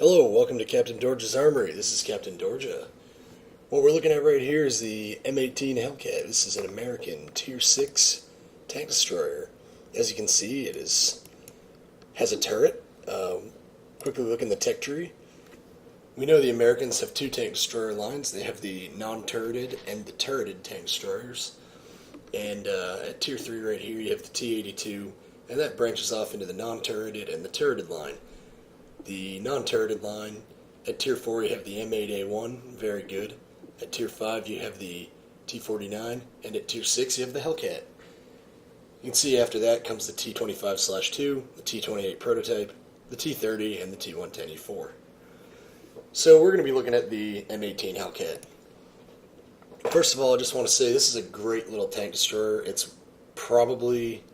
Hello, welcome to Captain Dorja's Armory. This is Captain Dorja. What we're looking at right here is the M18 Hellcat. This is an American Tier 6 tank destroyer. As you can see, has a turret. Quickly look in the tech tree. We know the Americans have two tank destroyer lines. They have the non-turreted and the turreted tank destroyers. And at Tier 3 right here, you have the T-82, and that branches off into the non-turreted and the turreted line. The non-turreted line, at Tier 4 you have the M8A1, very good. At Tier 5 you have the T49, and at Tier 6 you have the Hellcat. You can see after that comes the T25/2, the T28 prototype, the T30, and the T110E4. So we're going to be looking at the M18 Hellcat. First of all, I just want to say this is a great little tank destroyer. It's probably...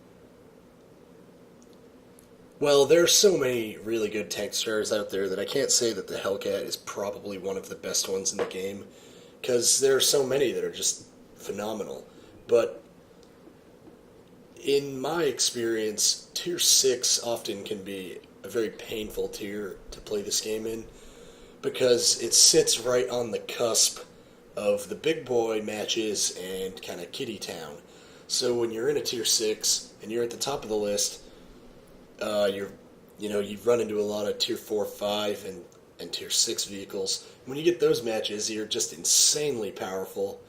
Well, there are so many really good tank destroyers out there that I can't say that the Hellcat is probably one of the best ones in the game, because there are so many that are just phenomenal. But in my experience, Tier 6 often can be a very painful tier to play this game in, because it sits right on the cusp of the big boy matches and kind of kiddie town. So when you're in a Tier 6 and you're at the top of the list, you've run into a lot of Tier 4, 5, and Tier 6 vehicles. When you get those matches, you're just insanely powerful.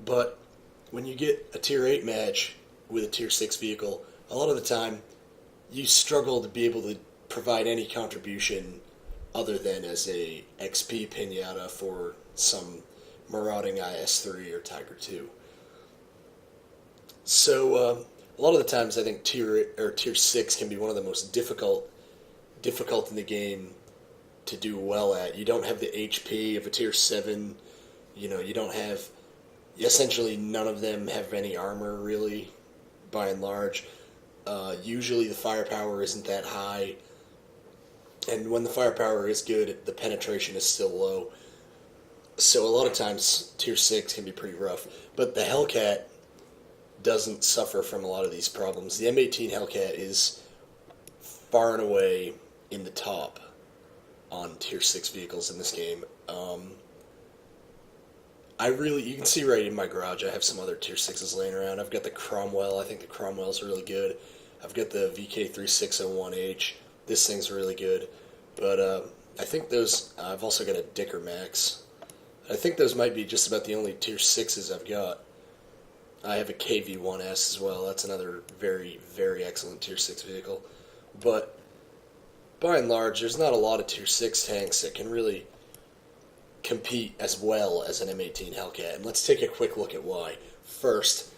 But when you get a Tier 8 match with a Tier 6 vehicle, a lot of the time, you struggle to be able to provide any contribution other than as a XP pinata for some marauding IS-3 or Tiger 2. So, a lot of the times I think Tier 6 can be one of the most difficult in the game to do well at. You don't have the HP of a Tier 7, you don't have, essentially none of them have any armor really, by and large. Usually the firepower isn't that high, and when the firepower is good, the penetration is still low. So a lot of times Tier 6 can be pretty rough, but the Hellcat doesn't suffer from a lot of these problems. The M18 Hellcat is far and away in the top on Tier 6 vehicles in this game. You can see right in my garage, I have some other Tier 6s laying around. I've got the Cromwell. I think the Cromwell's really good. I've got the VK3601H. This thing's really good. But I think I've also got a Dicker Max. I think those might be just about the only Tier 6s I've got. I have a KV-1S as well. That's another very, very excellent Tier 6 vehicle. But by and large, there's not a lot of Tier 6 tanks that can really compete as well as an M18 Hellcat. And let's take a quick look at why. First,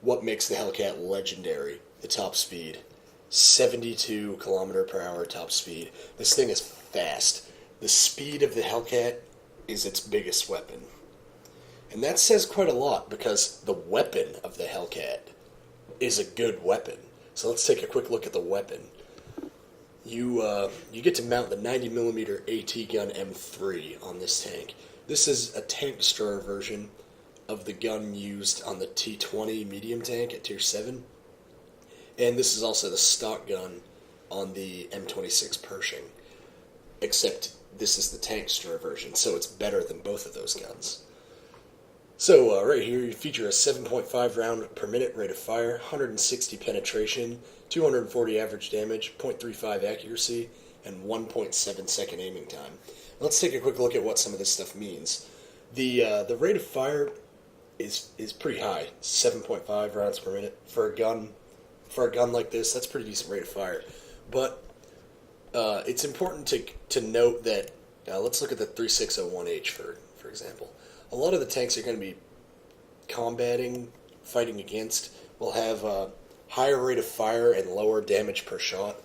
what makes the Hellcat legendary? The top speed. 72 kilometer per hour top speed. This thing is fast. The speed of the Hellcat is its biggest weapon. And that says quite a lot, because the weapon of the Hellcat is a good weapon. So let's take a quick look at the weapon. You get to mount the 90mm AT gun M3 on this tank. This is a tank destroyer version of the gun used on the T20 medium tank at Tier 7. And this is also the stock gun on the M26 Pershing. Except this is the tank destroyer version, so it's better than both of those guns. So right here you feature a 7.5 round per minute rate of fire, 160 penetration, 240 average damage, 0.35 accuracy, and 1.7 second aiming time. Let's take a quick look at what some of this stuff means. The rate of fire is pretty high, 7.5 rounds per minute for a gun like this. That's a pretty decent rate of fire. But it's important to note that let's look at the 3601H for example. A lot of the tanks you're going to be fighting against, will have a higher rate of fire and lower damage per shot.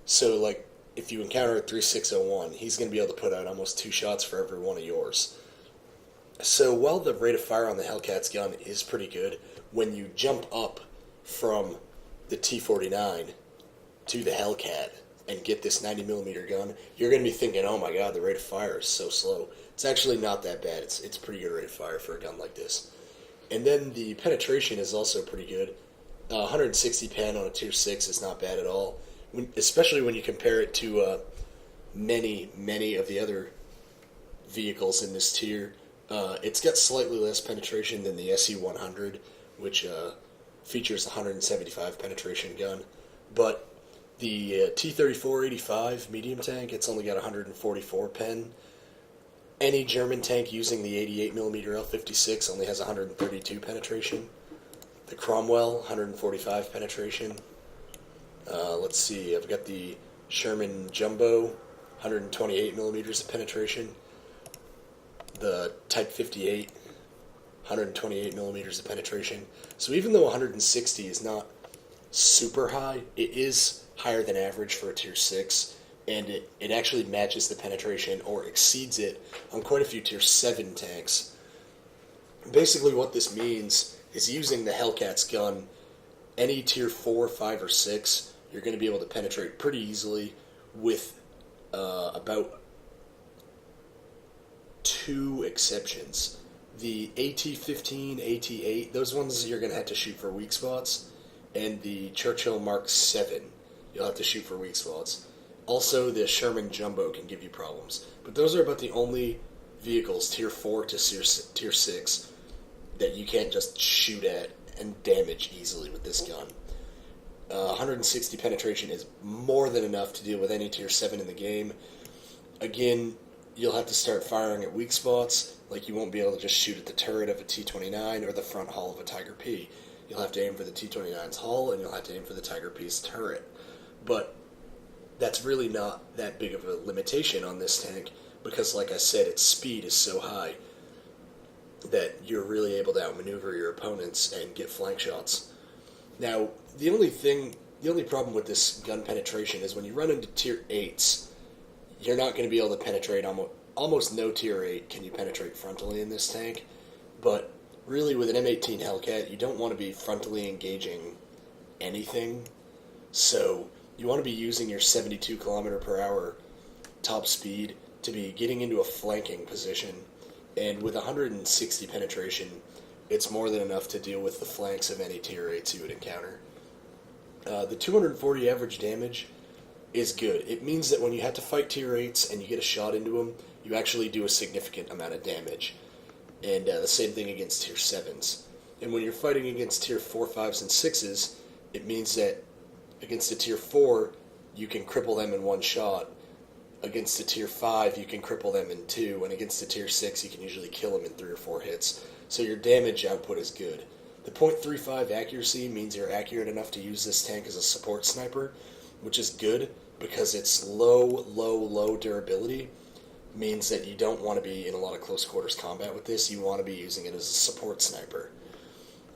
So, like, if you encounter a 3601, he's going to be able to put out almost 2 shots for every one of yours. So, while the rate of fire on the Hellcat's gun is pretty good, when you jump up from the T49 to the Hellcat and get this 90mm gun, you're going to be thinking, oh my god, the rate of fire is so slow. It's actually not that bad. It's a pretty good rate of fire for a gun like this. And then the penetration is also pretty good. 160 pen on a Tier 6 is not bad at all. Especially when you compare it to many of the other vehicles in this tier. It's got slightly less penetration than the SE-100, which features 175 penetration gun, but the T-34-85 medium tank, it's only got 144 pen. Any German tank using the 88mm L56 only has 132 penetration. The Cromwell, 145 penetration. Let's see, I've got the Sherman Jumbo, 128 millimeters of penetration. The Type 58, 128 millimeters of penetration. So even though 160 is not super high, it is higher than average for a Tier 6, and it actually matches the penetration or exceeds it on quite a few Tier 7 tanks. Basically what this means is using the Hellcat's gun, any Tier 4, 5, or 6, you're going to be able to penetrate pretty easily with about 2 exceptions. The AT-15, AT-8, those ones you're going to have to shoot for weak spots, and the Churchill Mark 7, you'll have to shoot for weak spots. Also, the Sherman Jumbo can give you problems. But those are about the only vehicles, Tier 4 to Tier 6, that you can't just shoot at and damage easily with this gun. 160 penetration is more than enough to deal with any Tier 7 in the game. Again, you'll have to start firing at weak spots, like you won't be able to just shoot at the turret of a T-29 or the front hull of a Tiger P. You'll have to aim for the T-29's hull, and you'll have to aim for the Tiger P's turret. But that's really not that big of a limitation on this tank, because like I said, its speed is so high that you're really able to outmaneuver your opponents and get flank shots. Now, the only problem with this gun penetration is when you run into Tier 8s, you're not going to be able to penetrate almost no Tier 8 can you penetrate frontally in this tank, but really with an M18 Hellcat, you don't want to be frontally engaging anything, so you want to be using your 72 km per hour top speed to be getting into a flanking position, and with 160 penetration, it's more than enough to deal with the flanks of any Tier 8s you would encounter. The 240 average damage is good. It means that when you have to fight Tier 8s and you get a shot into them, you actually do a significant amount of damage. And the same thing against Tier 7s. And when you're fighting against Tier 4, 5s, and 6s, it means that against a Tier 4, you can cripple them in one shot. Against a Tier 5, you can cripple them in 2. And against a Tier 6, you can usually kill them in 3 or 4 hits. So your damage output is good. The .35 accuracy means you're accurate enough to use this tank as a support sniper, which is good because its low durability means that you don't want to be in a lot of close quarters combat with this. You want to be using it as a support sniper.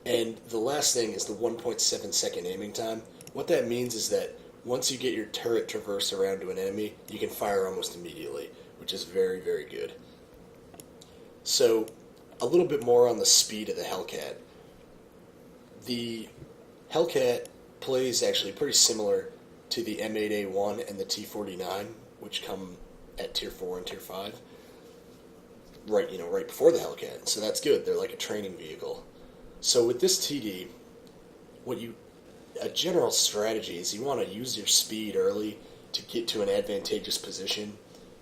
And the last thing is the 1.7 second aiming time. What that means is that once you get your turret traverse around to an enemy, you can fire almost immediately, which is very, very good. So, a little bit more on the speed of the Hellcat. The Hellcat plays actually pretty similar to the M8A1 and the T49, which come at Tier 4 and Tier 5, right before the Hellcat. So that's good. They're like a training vehicle. So with this TD, a general strategy is you want to use your speed early to get to an advantageous position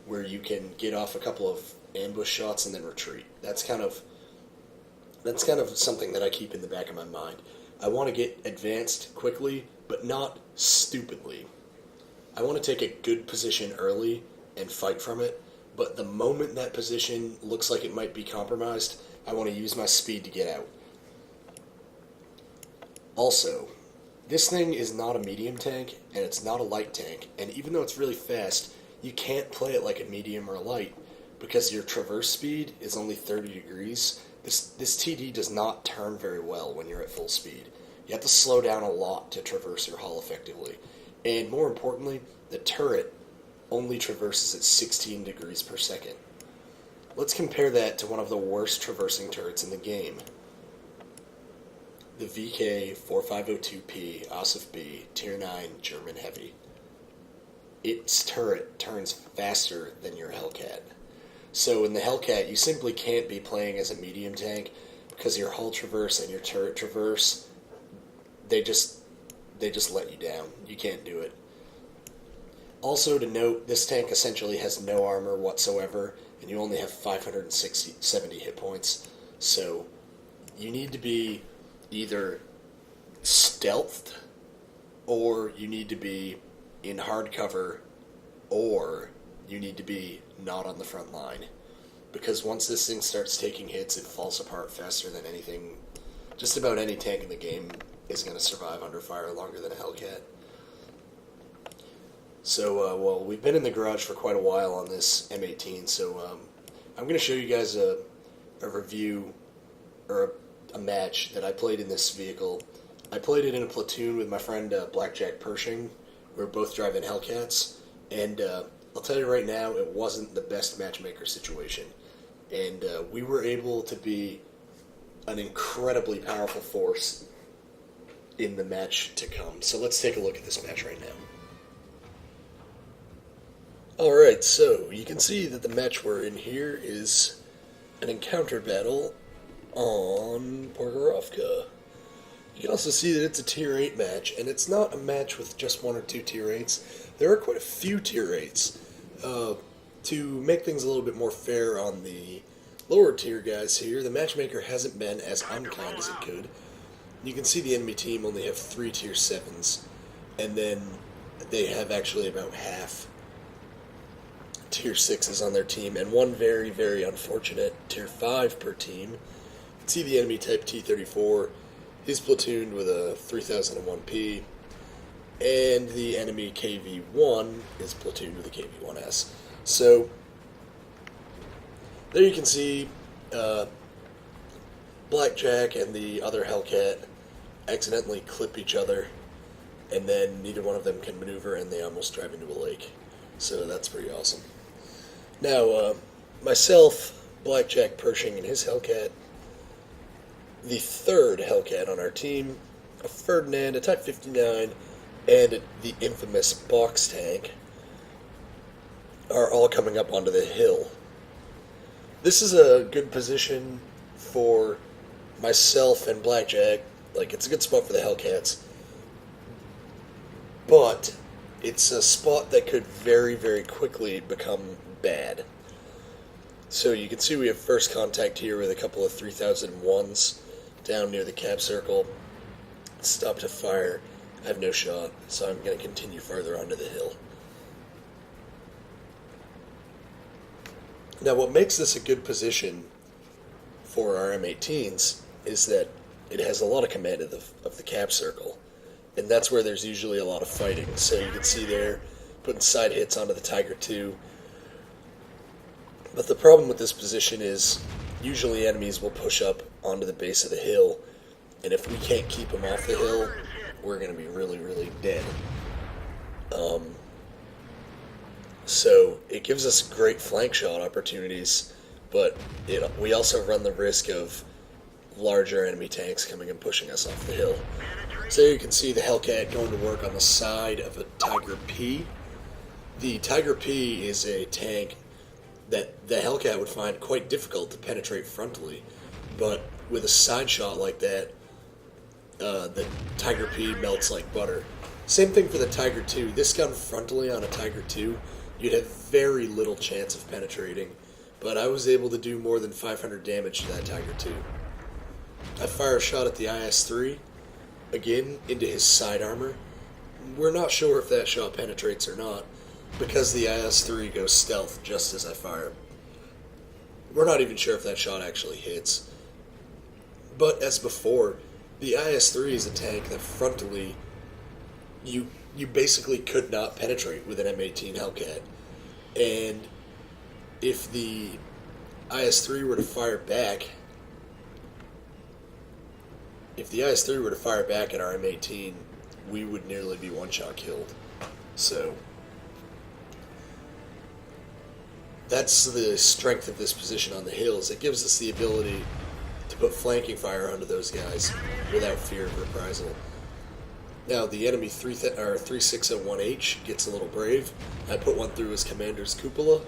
where you can get off a couple of ambush shots and then retreat. That's kind of something that I keep in the back of my mind. I want to get advanced quickly, but not stupidly. I want to take a good position early and fight from it, but the moment that position looks like it might be compromised, I want to use my speed to get out. Also, this thing is not a medium tank, and it's not a light tank, and even though it's really fast, you can't play it like a medium or a light, because your traverse speed is only 30 degrees. This TD does not turn very well when you're at full speed. You have to slow down a lot to traverse your hull effectively. And more importantly, the turret only traverses at 16 degrees per second. Let's compare that to one of the worst traversing turrets in the game. The VK4502P Osif B Tier 9 German Heavy. Its turret turns faster than your Hellcat. So in the Hellcat, you simply can't be playing as a medium tank because your hull traverse and your turret traverse, they just let you down. You can't do it. Also to note, this tank essentially has no armor whatsoever, and you only have 570 hit points. So you need to be either stealthed, or you need to be in hard cover, or you need to be not on the front line. Because once this thing starts taking hits, it falls apart faster than anything. Just about any tank in the game is going to survive under fire longer than a Hellcat. So, well, we've been in the garage for quite a while on this M18, so I'm going to show you guys a review, or a match that I played in this vehicle. I played it in a platoon with my friend Blackjack Pershing. We were both driving Hellcats, and I'll tell you right now, it wasn't the best matchmaker situation. And we were able to be an incredibly powerful force in the match to come. So let's take a look at this match right now. Alright, so you can see that the match we're in here is an encounter battle on Porgorovka. You can also see that it's a tier 8 match, and it's not a match with just 1 or 2 tier 8s. There are quite a few tier 8s. To make things a little bit more fair on the lower tier guys here, the matchmaker hasn't been as unkind as it could. You can see the enemy team only have 3 tier 7s, and then they have actually about half tier 6s on their team, and one very, very unfortunate tier 5 per team. You can see the enemy type T-34, he's platooned with a 3001P, and the enemy KV-1 is platooned with a KV-1S. So, there you can see Blackjack and the other Hellcat accidentally clip each other, and then neither one of them can maneuver, and they almost drive into a lake. So that's pretty awesome. Now, myself, Blackjack Pershing, and his Hellcat, the third Hellcat on our team, a Ferdinand, a Type 59, and the infamous box tank, are all coming up onto the hill. This is a good position for myself and Blackjack. Like, it's a good spot for the Hellcats. But it's a spot that could very, very quickly become bad. So you can see we have first contact here with a couple of 3001s down near the cap circle. Stop to fire. I have no shot, so I'm going to continue further onto the hill. Now, what makes this a good position for our M18s is that it has a lot of command of the cap circle, and that's where there's usually a lot of fighting. So you can see there, putting side hits onto the Tiger II. But the problem with this position is usually enemies will push up onto the base of the hill, and if we can't keep them off the hill, we're going to be really, really dead. So it gives us great flank shot opportunities, but we also run the risk of larger enemy tanks coming and pushing us off the hill. So you can see the Hellcat going to work on the side of a Tiger P. The Tiger P is a tank that the Hellcat would find quite difficult to penetrate frontally, but with a side shot like that, the Tiger P melts like butter. Same thing for the Tiger II. This gun frontally on a Tiger II, you'd have very little chance of penetrating, but I was able to do more than 500 damage to that Tiger II. I fire a shot at the IS-3, again, into his side armor. We're not sure if that shot penetrates or not, because the IS-3 goes stealth just as I fire. We're not even sure if that shot actually hits. But as before, the IS-3 is a tank that frontally you basically could not penetrate with an M18 Hellcat. And if the IS-3 were to fire back, at our M18, we would nearly be one-shot killed. So that's the strength of this position on the hills. It gives us the ability to put flanking fire onto those guys without fear of reprisal. Now, the enemy 3601H gets a little brave. I put one through his commander's cupola,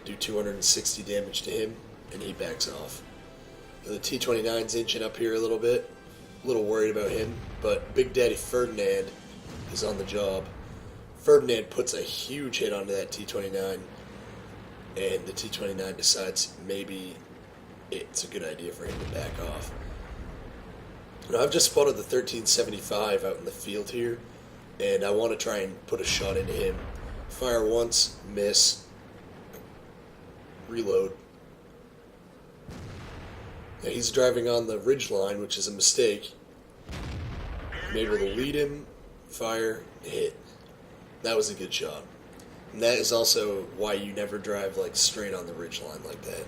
do 260 damage to him, and he backs off. Now, the T-29's inching up here a little bit. A little worried about him, but Big Daddy Ferdinand is on the job. Ferdinand puts a huge hit onto that T-29, and the T-29 decides maybe it's a good idea for him to back off. Now, I've just spotted the 1375 out in the field here, and I want to try and put a shot into him. Fire once, miss, reload. Now, he's driving on the ridge line, which is a mistake. I'm able to lead him, fire, hit. That was a good shot. And that is also why you never drive like straight on the ridge line like that.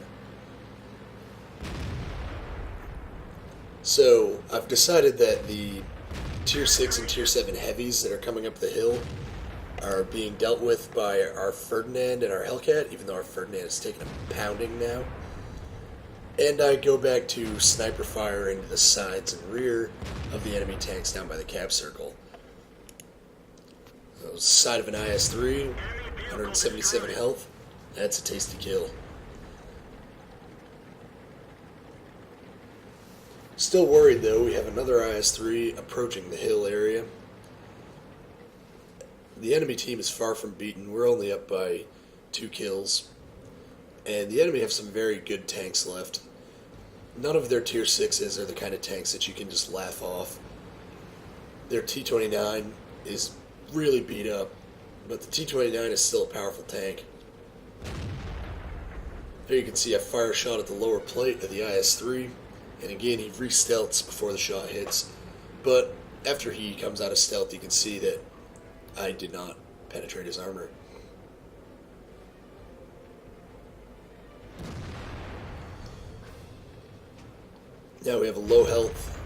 So I've decided that the Tier 6 and Tier 7 heavies that are coming up the hill are being dealt with by our Ferdinand and our Hellcat, even though our Ferdinand is taking a pounding now. And I go back to sniper fire into the sides and rear of the enemy tanks down by the cap circle. So, side of an IS-3, 177 health, that's a tasty kill. Still worried though, we have another IS-3 approaching the hill area. The enemy team is far from beaten, we're only up by 2 kills. And the enemy have some very good tanks left. None of their Tier 6s are the kind of tanks that you can just laugh off. Their T-29 is really beat up, but the T-29 is still a powerful tank. There you can see a fire shot at the lower plate of the IS-3, and again he re-stealths before the shot hits, but after he comes out of stealth you can see that I did not penetrate his armor. Now we have a low health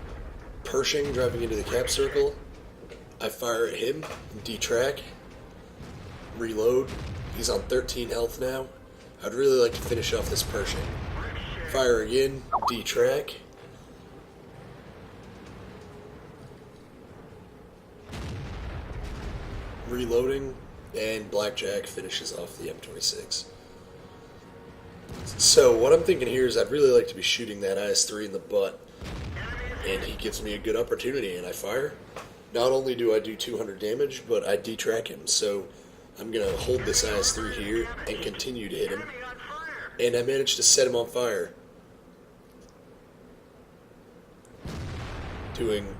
Pershing driving into the cap circle. I fire at him, detrack, reload. He's on 13 health now. I'd really like to finish off this Pershing. Fire again, detrack. Reloading, and Blackjack finishes off the M26. So what I'm thinking here is I'd really like to be shooting that IS-3 in the butt, and he gives me a good opportunity, and I fire. Not only do I do 200 damage, but I detrack him, so I'm going to hold this IS-3 here and continue to hit him, and I managed to set him on fire, doing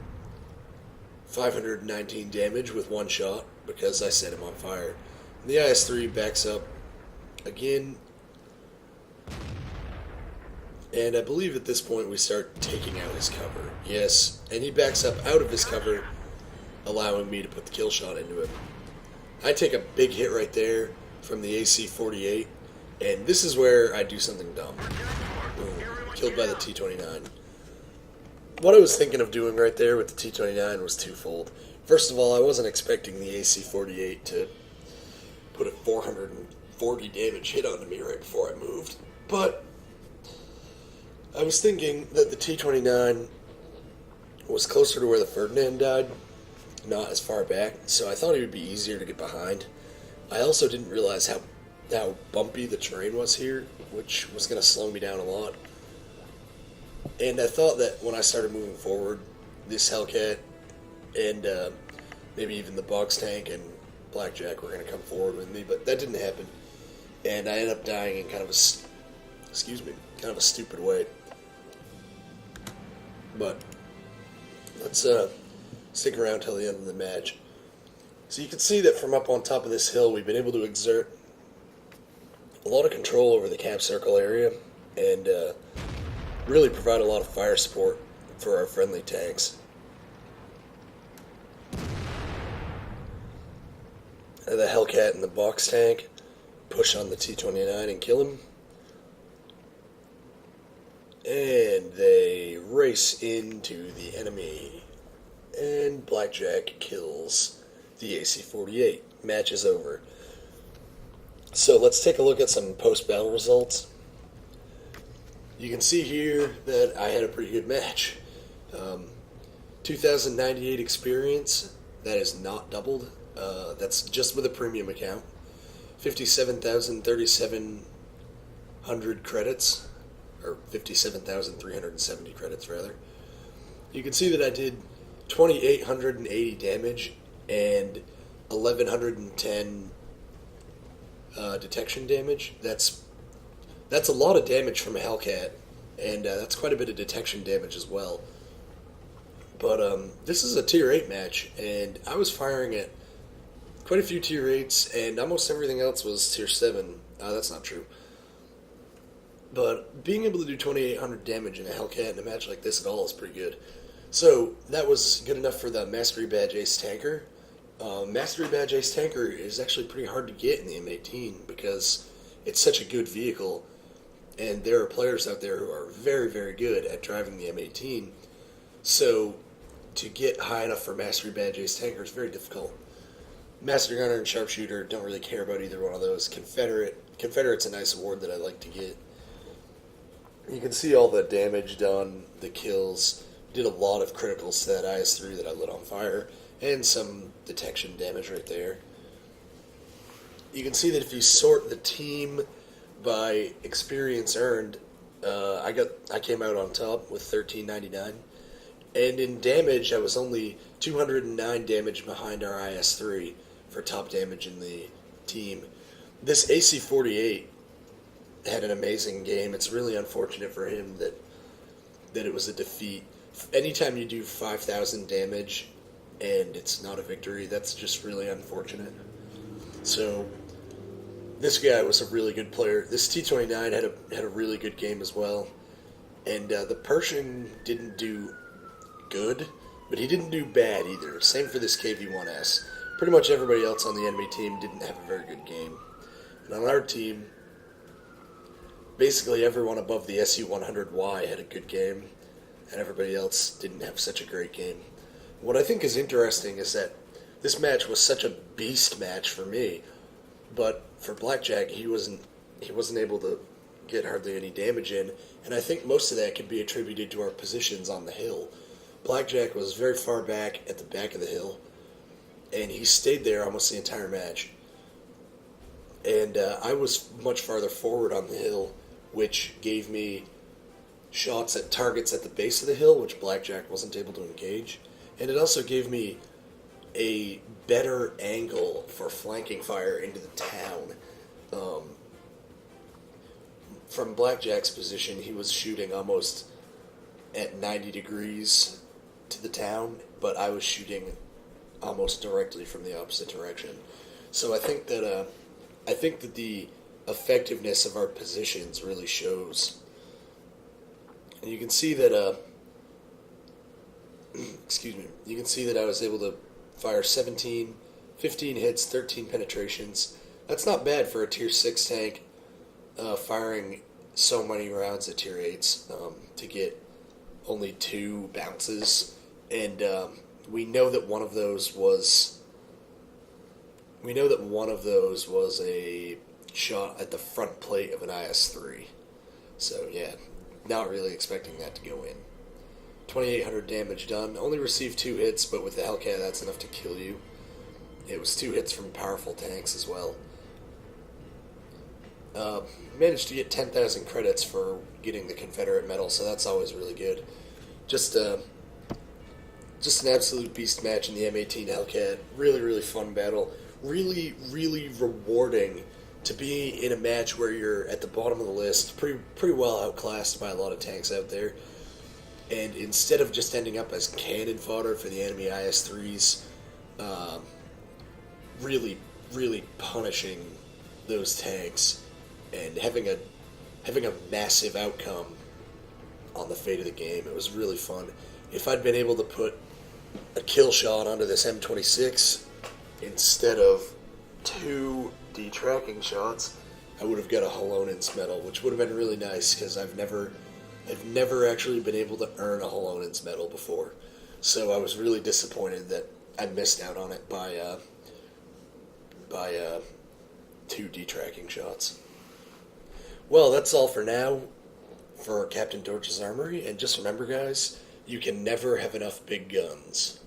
519 damage with one shot because I set him on fire. And the IS-3 backs up again, and I believe at this point we start taking out his cover. Yes, and he backs up out of his cover, allowing me to put the kill shot into him. I take a big hit right there from the AC-48, and this is where I do something dumb. Boom. Killed by the T-29. What I was thinking of doing right there with the T-29 was twofold. First of all, I wasn't expecting the AC-48 to put a 440 damage hit onto me right before I moved, but I was thinking that the T-29 was closer to where the Ferdinand died, not as far back, so I thought it would be easier to get behind. I also didn't realize how bumpy the terrain was here, which was going to slow me down a lot. And I thought that when I started moving forward, this Hellcat and maybe even the box tank and Blackjack were going to come forward with me, but that didn't happen. And I ended up dying in kind of a stupid way. But let's stick around till the end of the match. So you can see that from up on top of this hill, we've been able to exert a lot of control over the cap circle area and really provide a lot of fire support for our friendly tanks. And the Hellcat and the box tank push on the T-29 and kill him. And they race into the enemy. And Blackjack kills the AC-48. Match is over. So let's take a look at some post-battle results. You can see here that I had a pretty good match. 2,098 experience. That is not doubled. That's just with a premium account. 57,037 credits. Or 57,370 credits, rather. You can see that I did 2,880 damage and 1110 detection damage. That's a lot of damage from a Hellcat, and that's quite a bit of detection damage as well. But this is a tier 8 match, and I was firing at quite a few tier 8s, and almost everything else was tier 7. That's not true. But being able to do 2800 damage in a Hellcat in a match like this at all is pretty good. So that was good enough for the Mastery Badge Ace Tanker. Mastery Badge Ace Tanker is actually pretty hard to get in the M18 because it's such a good vehicle, and there are players out there who are very, very good at driving the M18. So to get high enough for Mastery Badge Ace Tanker is very difficult. Master Gunner and Sharpshooter, don't really care about either one of those. Confederate's a nice award that I like to get. You can see all the damage done, the kills. Did a lot of criticals to that IS-3 that I lit on fire, and some detection damage right there. You can see that if you sort the team by experience earned, I came out on top with 1399, and in damage I was only 209 damage behind our IS-3 for top damage in the team. This AC-48 had an amazing game. It's really unfortunate for him that it was a defeat. Anytime you do 5,000 damage and it's not a victory, that's just really unfortunate. So this guy was a really good player. This T-29 had a really good game as well. And the Pershing didn't do good, but he didn't do bad either. Same for this KV-1S. Pretty much everybody else on the enemy team didn't have a very good game. And on our team, basically everyone above the SU-100Y had a good game, and everybody else didn't have such a great game. What I think is interesting is that this match was such a beast match for me, but for Blackjack, he wasn't able to get hardly any damage in, and I think most of that could be attributed to our positions on the hill. Blackjack was very far back at the back of the hill, and he stayed there almost the entire match. And I was much farther forward on the hill, which gave me shots at targets at the base of the hill, which Blackjack wasn't able to engage. And it also gave me a better angle for flanking fire into the town. From Blackjack's position, he was shooting almost at 90 degrees to the town, but I was shooting almost directly from the opposite direction. So I think that the effectiveness of our positions really shows. And you can see that excuse me, you can see that I was able to fire 15 hits, 13 penetrations. That's not bad for a tier 6 tank, firing so many rounds at tier 8s to get only 2 bounces. And we know that one of those was a shot at the front plate of an IS-3. So yeah, not really expecting that to go in. 2,800 damage done. Only received 2 hits, but with the Hellcat, that's enough to kill you. It was 2 hits from powerful tanks as well. Managed to get 10,000 credits for getting the Confederate medal, so that's always really good. Just an absolute beast match in the M18 Hellcat. Really, really fun battle. Really, really rewarding to be in a match where you're at the bottom of the list, pretty well outclassed by a lot of tanks out there. And instead of just ending up as cannon fodder for the enemy IS-3s, really, really punishing those tanks and having a massive outcome on the fate of the game. It was really fun. If I'd been able to put a kill shot onto this M26 instead of 2 detracking shots, I would have got a Halonen's medal, which would have been really nice because I've never actually been able to earn a Halonen's medal before. So I was really disappointed that I missed out on it by 2 detracking shots. Well, that's all for now for Captain Dorch's Armory, and just remember, guys, you can never have enough big guns.